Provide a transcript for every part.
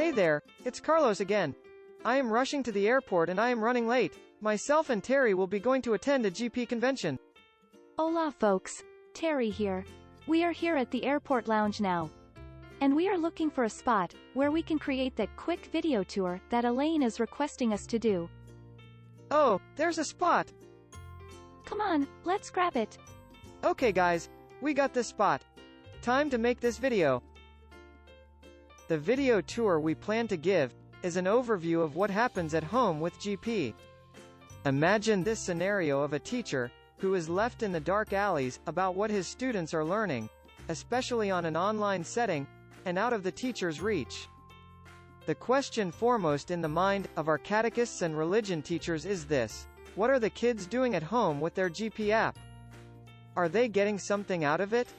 Hey there, it's Carlos again. I am rushing to the airport and I am running late. Myself and Terry will be going to attend a GP convention. Hola folks, Terry here. We are here at the airport lounge now. And we are looking for a spot where we can create that quick video tour that Elaine is requesting us to do. Oh, there's a spot. Come on, let's grab it. Okay guys, we got this spot. Time to make this video. The video tour we plan to give is an overview of what happens at home with GP. Imagine this scenario of a teacher who is left in the dark alleys about what his students are learning, especially on an online setting, and out of the teacher's reach. The question foremost in the mind of our catechists and religion teachers is this: what are the kids doing at home with their GP app? Are they getting something out of it?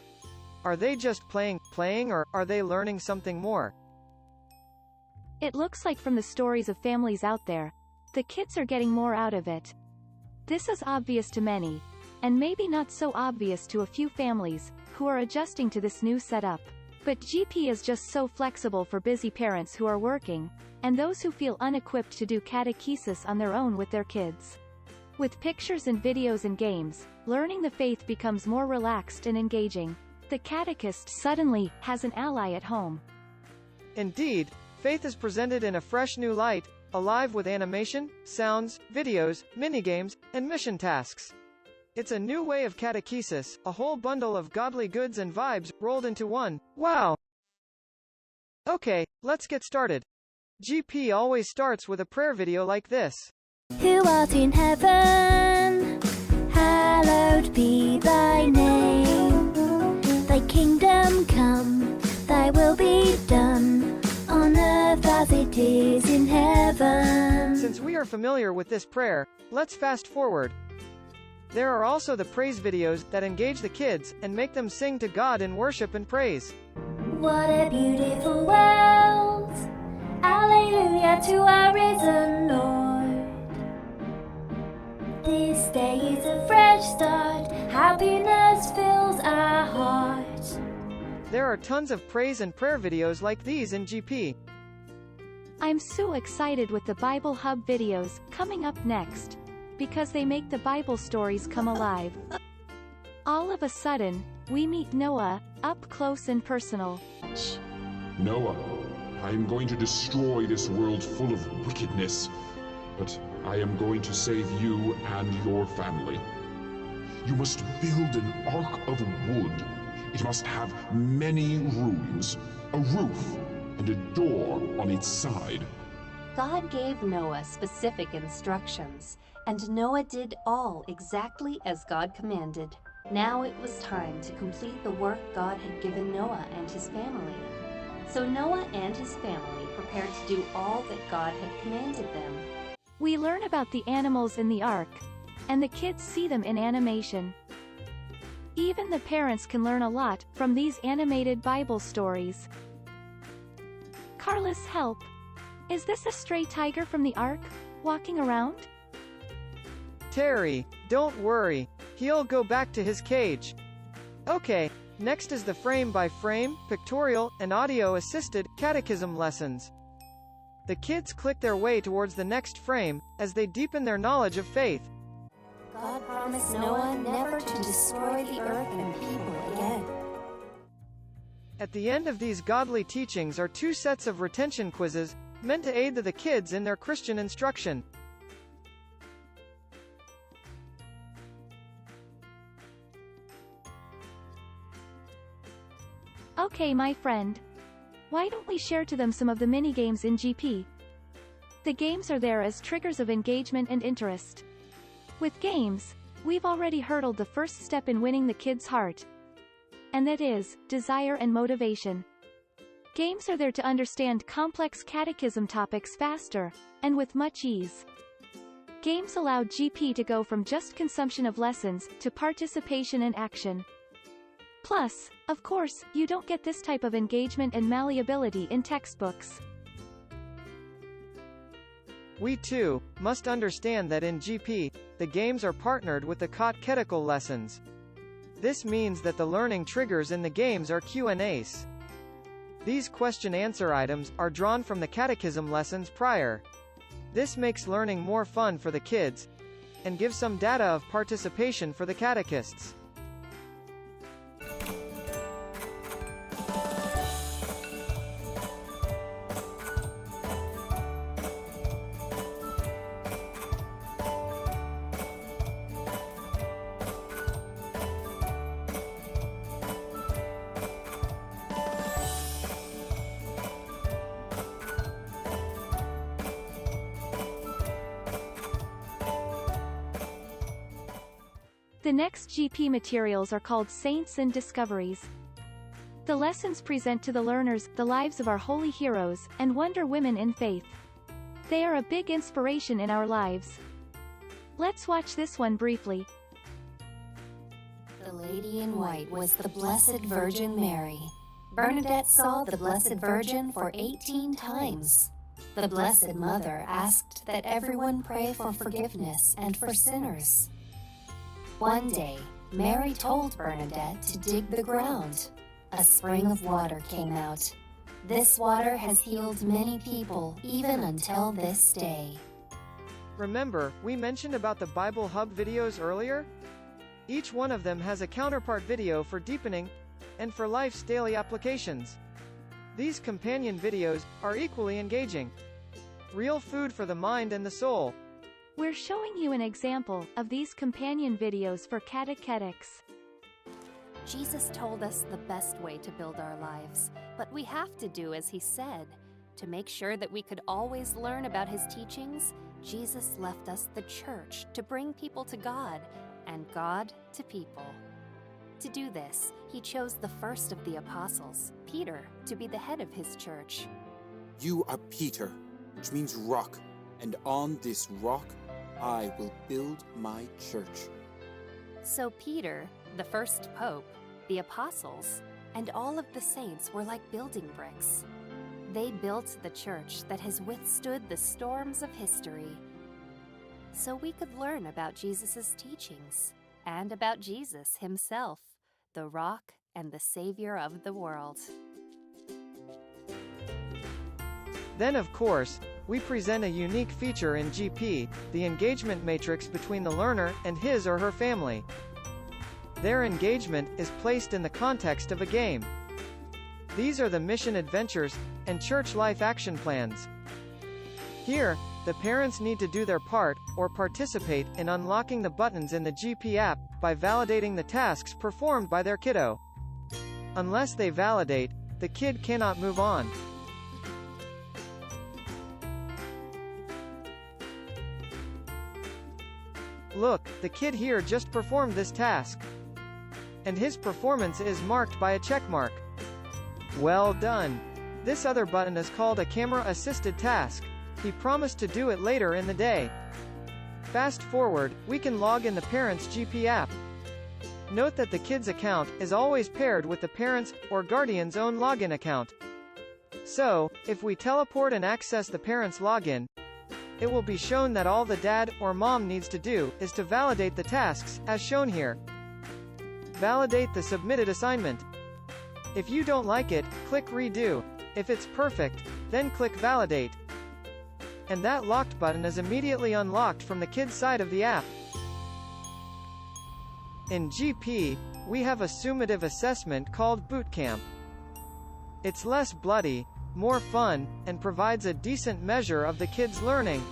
Are they just playing, or are they learning something more? It looks like from the stories of families out there, the kids are getting more out of it. This is obvious to many, and maybe not so obvious to a few families who are adjusting to this new setup. But GP is just so flexible for busy parents who are working, and those who feel unequipped to do catechesis on their own with their kids. With pictures and videos and games, learning the faith becomes more relaxed and engaging. The catechist suddenly has an ally at home. Indeed, faith is presented in a fresh new light, alive with animation, sounds, videos, minigames, and mission tasks. It's a new way of catechesis, a whole bundle of godly goods and vibes, rolled into one. Wow! Okay, let's get started. GP always starts with a prayer video like this. Who art in heaven, hallowed be thy name. Thy kingdom come, thy will be done, on earth as it is in heaven. Since we are familiar with this prayer, let's fast forward. There are also the praise videos that engage the kids and make them sing to God in worship and praise. What a beautiful world, alleluia to our risen Lord. This day is a fresh start, happiness fills our heart. There are tons of praise and prayer videos like these in GP. I'm so excited with the Bible Hub videos coming up next, because they make the Bible stories come alive. All of a sudden, we meet Noah, up close and personal. Noah, I am going to destroy this world full of wickedness, but I am going to save you and your family. You must build an ark of wood. It must have many rooms, a roof, and a door on its side. God gave Noah specific instructions, and Noah did all exactly as God commanded. Now it was time to complete the work God had given Noah and his family. So Noah and his family prepared to do all that God had commanded them. We learn about the animals in the ark, and the kids see them in animation. Even the parents can learn a lot from these animated Bible stories. Carlos, help! Is this a stray tiger from the ark, walking around? Terry, don't worry, he'll go back to his cage. Okay, next is the frame-by-frame, pictorial, and audio-assisted catechism lessons. The kids click their way towards the next frame as they deepen their knowledge of faith. God promised Noah never to destroy the earth and people again. At the end of these godly teachings are two sets of retention quizzes, meant to aid the kids in their Christian instruction. Okay, my friend. Why don't we share to them some of the mini-games in GP? The games are there as triggers of engagement and interest. With games, we've already hurdled the first step in winning the kids' heart. And that is, desire and motivation. Games are there to understand complex catechism topics faster, and with much ease. Games allow GP to go from just consumption of lessons to participation and action. Plus, of course, you don't get this type of engagement and malleability in textbooks. We too must understand that in GP, the games are partnered with the catechetical lessons. This means that the learning triggers in the games are Q&As. These question-answer items are drawn from the catechism lessons prior. This makes learning more fun for the kids, and gives some data of participation for the catechists. The next GP materials are called Saints and Discoveries. The lessons present to the learners the lives of our holy heroes and wonder women in faith. They are a big inspiration in our lives. Let's watch this one briefly. The Lady in White was the Blessed Virgin Mary. Bernadette saw the Blessed Virgin for 18 times. The Blessed Mother asked that everyone pray for forgiveness and for sinners. One day, Mary told Bernadette to dig the ground. A spring of water came out. This water has healed many people, even until this day. Remember, we mentioned about the Bible Hub videos earlier? Each one of them has a counterpart video for deepening, and for life's daily applications. These companion videos are equally engaging. Real food for the mind and the soul. We're showing you an example of these companion videos for catechetics. Jesus told us the best way to build our lives, but we have to do as he said. To make sure that we could always learn about his teachings, Jesus left us the church to bring people to God, and God to people. To do this, he chose the first of the apostles, Peter, to be the head of his church. You are Peter, which means rock, and on this rock I will build my church. So Peter, the first pope, the apostles, and all of the saints were like building bricks. They built the church that has withstood the storms of history. So we could learn about Jesus' teachings, and about Jesus himself, the rock and the Savior of the world. Then of course, we present a unique feature in GP, the engagement matrix between the learner and his or her family. Their engagement is placed in the context of a game. These are the mission adventures and church life action plans. Here, the parents need to do their part, or participate in unlocking the buttons in the GP app, by validating the tasks performed by their kiddo. Unless they validate, the kid cannot move on. Look, the kid here just performed this task. And his performance is marked by a check mark. Well done. This other button is called a camera-assisted task. He promised to do it later in the day. Fast forward, we can log in the parent's GP app. Note that the kid's account is always paired with the parent's or guardian's own login account. So, if we teleport and access the parent's login, it will be shown that all the dad or mom needs to do is to validate the tasks, as shown here. Validate the submitted assignment. If you don't like it, click Redo. If it's perfect, then click Validate. And that locked button is immediately unlocked from the kid's side of the app. In GP, we have a summative assessment called Bootcamp. It's less bloody, more fun, and provides a decent measure of the kid's learning.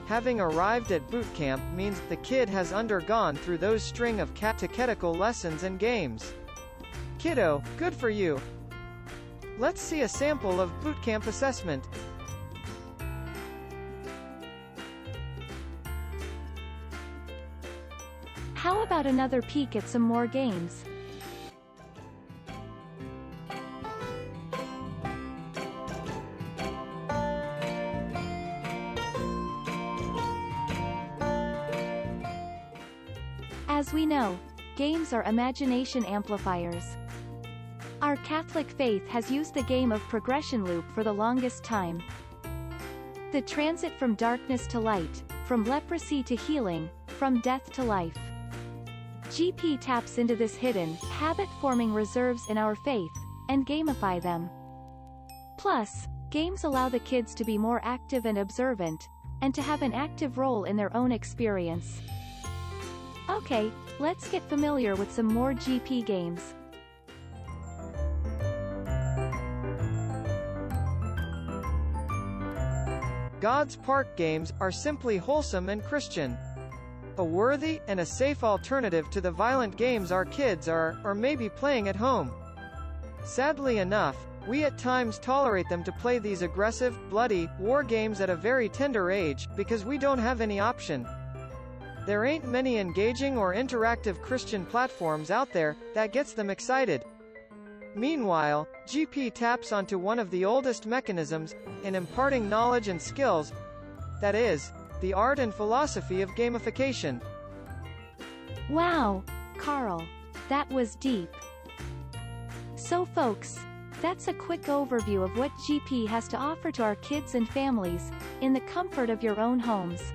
Having arrived at Bootcamp means the kid has undergone through those string of catechetical lessons and games. Kiddo, good for you! Let's see a sample of Bootcamp assessment. How about another peek at some more games? As we know, games are imagination amplifiers. Our Catholic faith has used the game of progression loop for the longest time. The transit from darkness to light, from leprosy to healing, from death to life. GP taps into this hidden, habit-forming reserves in our faith, and gamify them. Plus, games allow the kids to be more active and observant, and to have an active role in their own experience. Okay, let's get familiar with some more GP games. God's Park games are simply wholesome and Christian. A worthy and a safe alternative to the violent games our kids are, or may be playing at home. Sadly enough, we at times tolerate them to play these aggressive, bloody, war games at a very tender age, because we don't have any option. There ain't many engaging or interactive Christian platforms out there that gets them excited. Meanwhile, GP taps onto one of the oldest mechanisms in imparting knowledge and skills, that is, the art and philosophy of gamification. Wow, Carl, that was deep. So folks, that's a quick overview of what GP has to offer to our kids and families, in the comfort of your own homes.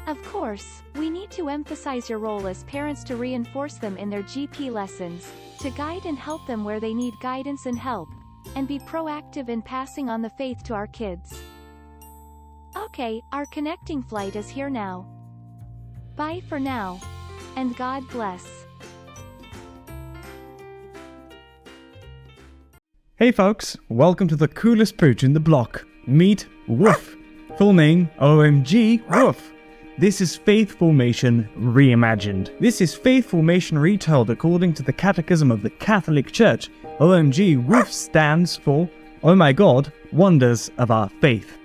Of course, we need to emphasize your role as parents to reinforce them in their GP lessons, to guide and help them where they need guidance and help, and be proactive in passing on the faith to our kids. Okay, our connecting flight is here now. Bye for now, and God bless. Hey folks, welcome to the coolest pooch in the block. Meet Woof. Full name, OMG Woof. This is Faith Formation Reimagined. This is Faith Formation retold according to the Catechism of the Catholic Church. OMG Woof stands for, Oh my God, Wonders of Our Faith.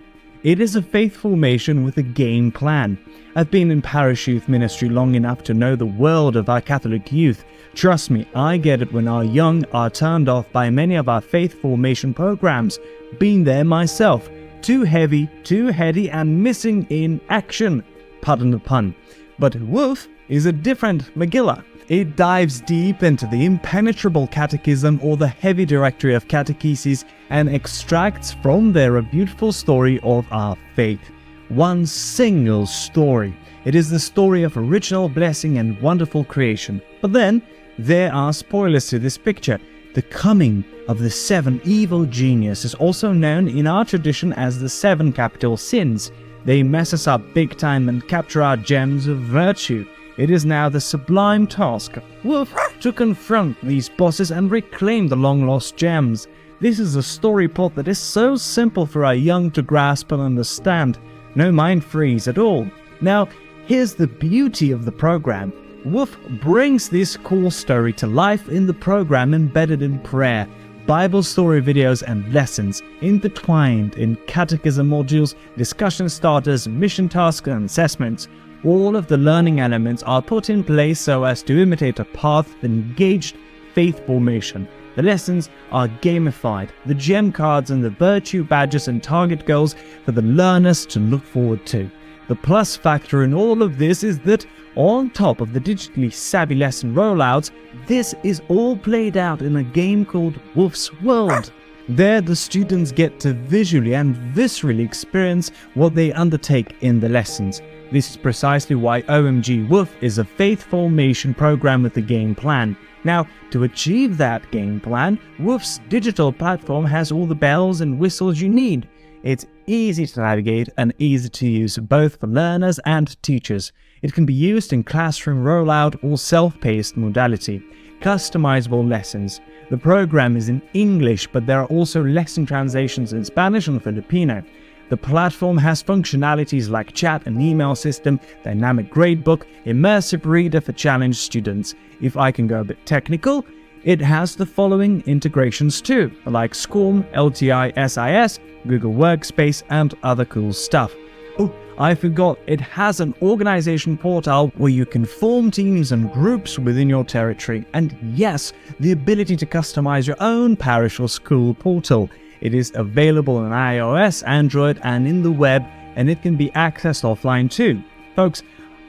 It is a faith formation with a game plan. I've been in parish youth ministry long enough to know the world of our Catholic youth. Trust me, I get it when our young are turned off by many of our faith formation programs. Been there myself. Too heavy, too heady, and missing in action. Pardon the pun. But Woof is a different Megillah. It dives deep into the impenetrable catechism or the heavy directory of catecheses and extracts from there a beautiful story of our faith. One single story. It is the story of original blessing and wonderful creation. But then, there are spoilers to this picture. The coming of the 7 evil geniuses, also known in our tradition as the 7 capital sins. They mess us up big time and capture our gems of virtue. It is now the sublime task of Woof to confront these bosses and reclaim the long-lost gems. This is a story plot that is so simple for our young to grasp and understand. No mind freeze at all. Now, here's the beauty of the program. Woof brings this cool story to life in the program embedded in prayer, Bible story videos and lessons, intertwined in catechism modules, discussion starters, mission tasks and assessments. All of the learning elements are put in place so as to imitate a path of engaged faith formation. The lessons are gamified, the gem cards and the virtue badges and target goals for the learners to look forward to. The plus factor in all of this is that on top of the digitally savvy lesson rollouts, this is all played out in a game called Woof's World. There the students get to visually and viscerally experience what they undertake in the lessons. This is precisely why OMG Woof is a faith formation program with a game plan. Now, to achieve that game plan, Woof's digital platform has all the bells and whistles you need. It's easy to navigate and easy to use both for learners and teachers. It can be used in classroom rollout or self-paced modality. Customizable lessons. The program is in English, but there are also lesson translations in Spanish and Filipino. The platform has functionalities like chat and email system, dynamic gradebook, immersive reader for challenged students. If I can go a bit technical, it has the following integrations too, like SCORM, LTI, SIS, Google Workspace, and other cool stuff. Oh, I forgot, it has an organization portal where you can form teams and groups within your territory. And yes, the ability to customize your own parish or school portal. It is available on iOS, Android, and in the web, and it can be accessed offline too. Folks,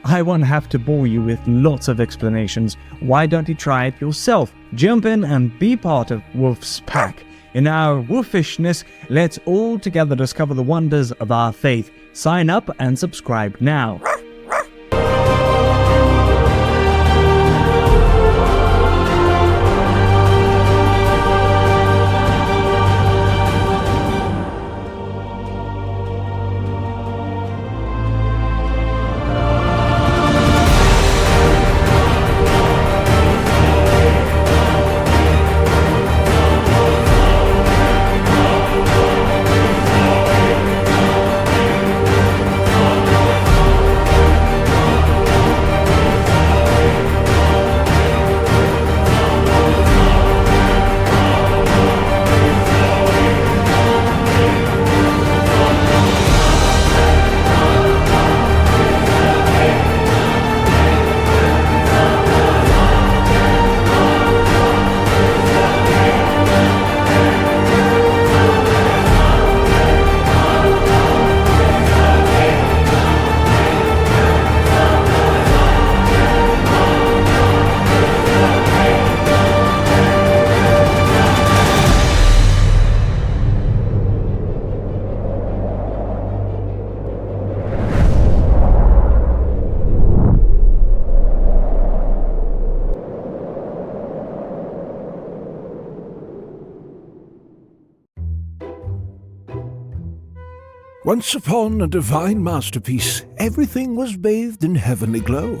I won't have to bore you with lots of explanations. Why don't you try it yourself? Jump in and be part of Woof's pack. In our woofishness, let's all together discover the wonders of our faith. Sign up and subscribe now. Once upon a divine masterpiece, everything was bathed in heavenly glow.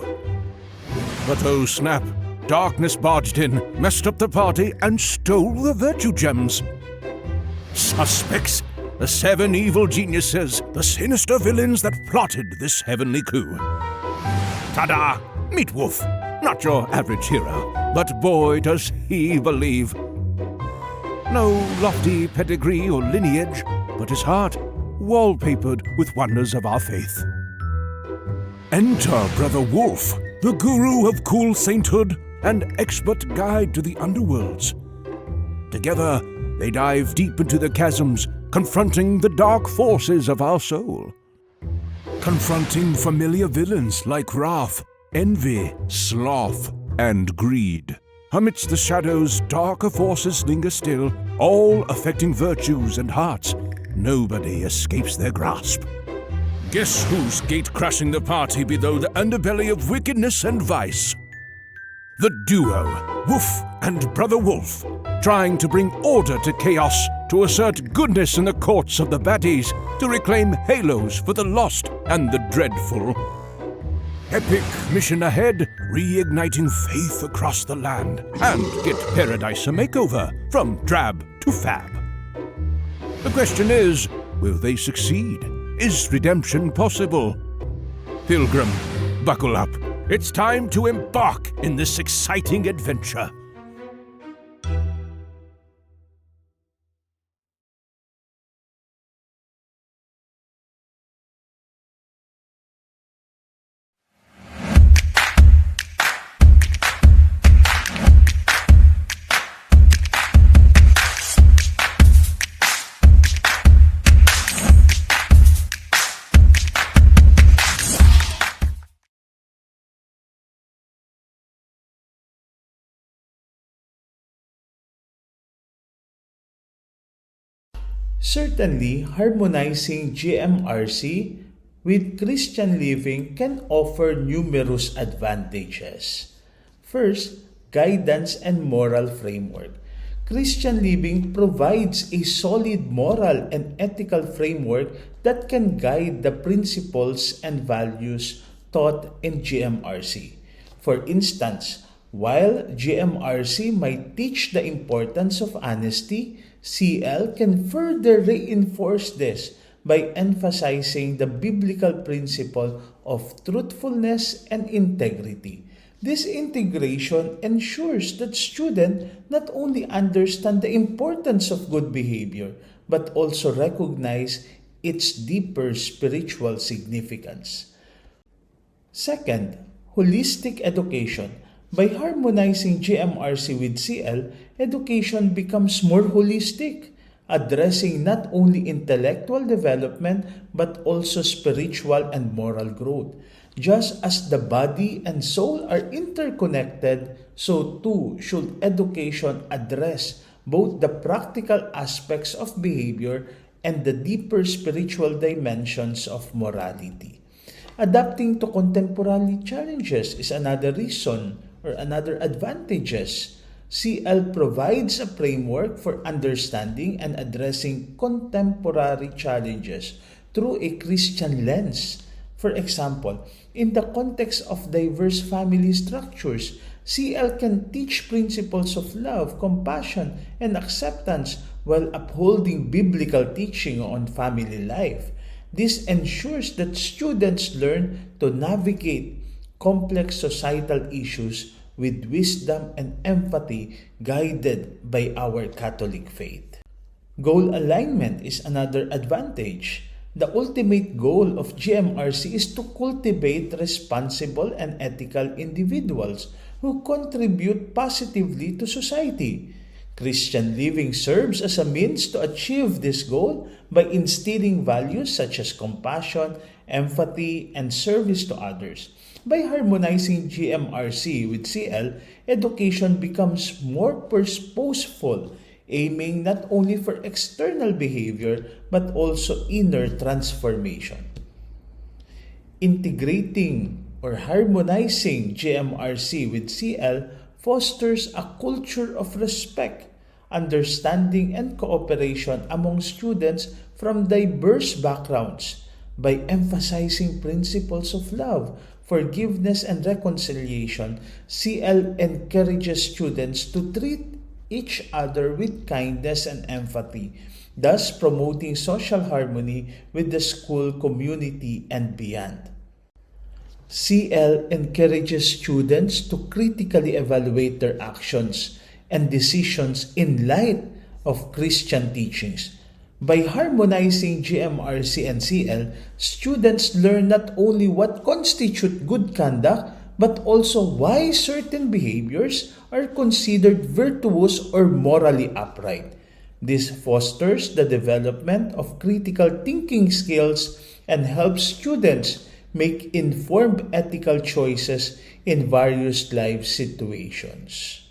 But oh snap, darkness barged in, messed up the party, and stole the virtue gems. Suspects, the 7 evil geniuses, the sinister villains that plotted this heavenly coup. Ta-da! Meet Wolf, not your average hero, but boy does he believe. No lofty pedigree or lineage, but his heart wallpapered with wonders of our faith. Enter Brother Wolf, the guru of cool sainthood and expert guide to the underworlds. Together, they dive deep into the chasms, confronting the dark forces of our soul. Confronting familiar villains like wrath, envy, sloth, and greed. Amidst the shadows, darker forces linger still, all affecting virtues and hearts. Nobody escapes their grasp. Guess who's gate-crashing the party below the underbelly of wickedness and vice? The duo, Wolf and Brother Wolf, trying to bring order to chaos, to assert goodness in the courts of the baddies, to reclaim halos for the lost and the dreadful. Epic mission ahead, reigniting faith across the land, and get paradise a makeover from drab to fab. The question is, will they succeed? Is redemption possible? Pilgrim, buckle up. It's time to embark in this exciting adventure. Certainly, harmonizing GMRC with Christian living can offer numerous advantages. First, guidance and moral framework. Christian living provides a solid moral and ethical framework that can guide the principles and values taught in GMRC. For instance, while GMRC might teach the importance of honesty, CL can further reinforce this by emphasizing the biblical principle of truthfulness and integrity. This integration ensures that students not only understand the importance of good behavior, but also recognize its deeper spiritual significance. Second, holistic education. By harmonizing GMRC with CL, education becomes more holistic, addressing not only intellectual development but also spiritual and moral growth. Just as the body and soul are interconnected, so too should education address both the practical aspects of behavior and the deeper spiritual dimensions of morality. Adapting to contemporary challenges is another reason or another advantages. CL provides a framework for understanding and addressing contemporary challenges through a Christian lens. For example, in the context of diverse family structures, CL can teach principles of love, compassion, and acceptance while upholding biblical teaching on family life. This ensures that students learn to navigate complex societal issues with wisdom and empathy guided by our Catholic faith. Goal alignment is another advantage. The ultimate goal of GMRC is to cultivate responsible and ethical individuals who contribute positively to society. Christian living serves as a means to achieve this goal by instilling values such as compassion, empathy, and service to others. By harmonizing GMRC with CL, education becomes more purposeful, aiming not only for external behavior but also inner transformation. Integrating or harmonizing GMRC with CL fosters a culture of respect, understanding, and cooperation among students from diverse backgrounds. By emphasizing principles of love, forgiveness, and reconciliation, CL encourages students to treat each other with kindness and empathy, thus promoting social harmony with the school community and beyond. CL encourages students to critically evaluate their actions and decisions in light of Christian teachings. By harmonizing GMRC and CL, students learn not only what constitutes good conduct, but also why certain behaviors are considered virtuous or morally upright. This fosters the development of critical thinking skills and helps students make informed ethical choices in various life situations.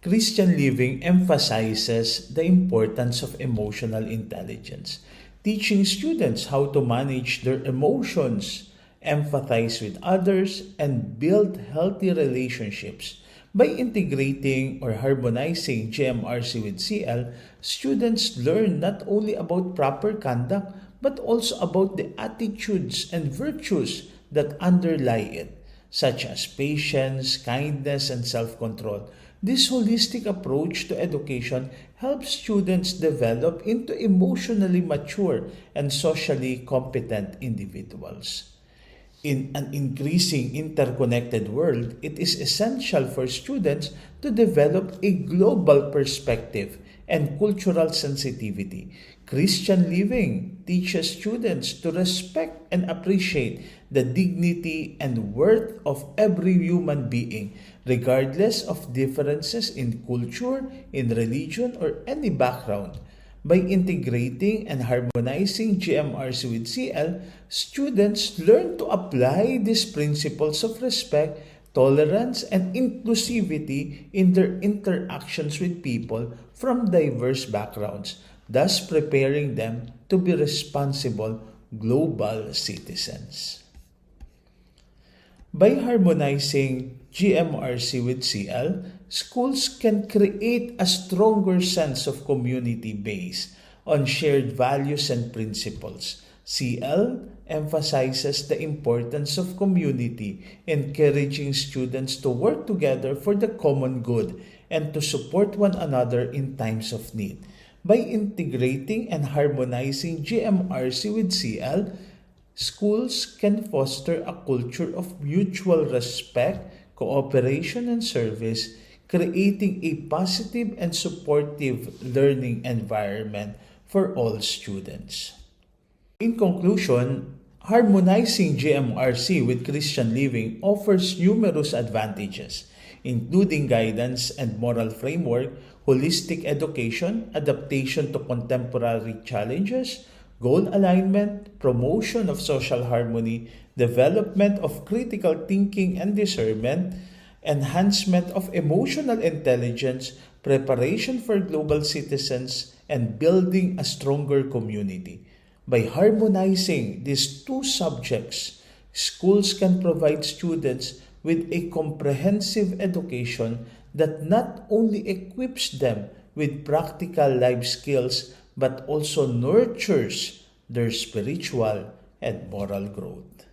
Christian living emphasizes the importance of emotional intelligence, teaching students how to manage their emotions, empathize with others, and build healthy relationships. By integrating or harmonizing GMRC with CL, students learn not only about proper conduct but also about the attitudes and virtues that underlie it, such as patience, kindness, and self-control. This holistic approach to education helps students develop into emotionally mature and socially competent individuals. In an increasing interconnected world, it is essential for students to develop a global perspective and cultural sensitivity. Christian living teaches students to respect and appreciate the dignity and worth of every human being, regardless of differences in culture, in religion, or any background. By integrating and harmonizing GMRC with CL, students learn to apply these principles of respect, tolerance, and inclusivity in their interactions with people from diverse backgrounds, thus preparing them to be responsible global citizens. By harmonizing GMRC with CL, schools can create a stronger sense of community based on shared values and principles. CL emphasizes the importance of community, encouraging students to work together for the common good and to support one another in times of need. By integrating and harmonizing GMRC with CL, schools can foster a culture of mutual respect, cooperation, and service, creating a positive and supportive learning environment for all students. In conclusion, harmonizing GMRC with Christian living offers numerous advantages, including guidance and moral framework, holistic education, adaptation to contemporary challenges, goal alignment, promotion of social harmony, development of critical thinking and discernment, enhancement of emotional intelligence, preparation for global citizens, and building a stronger community. By harmonizing these two subjects, schools can provide students with a comprehensive education that not only equips them with practical life skills but also nurtures their spiritual and moral growth.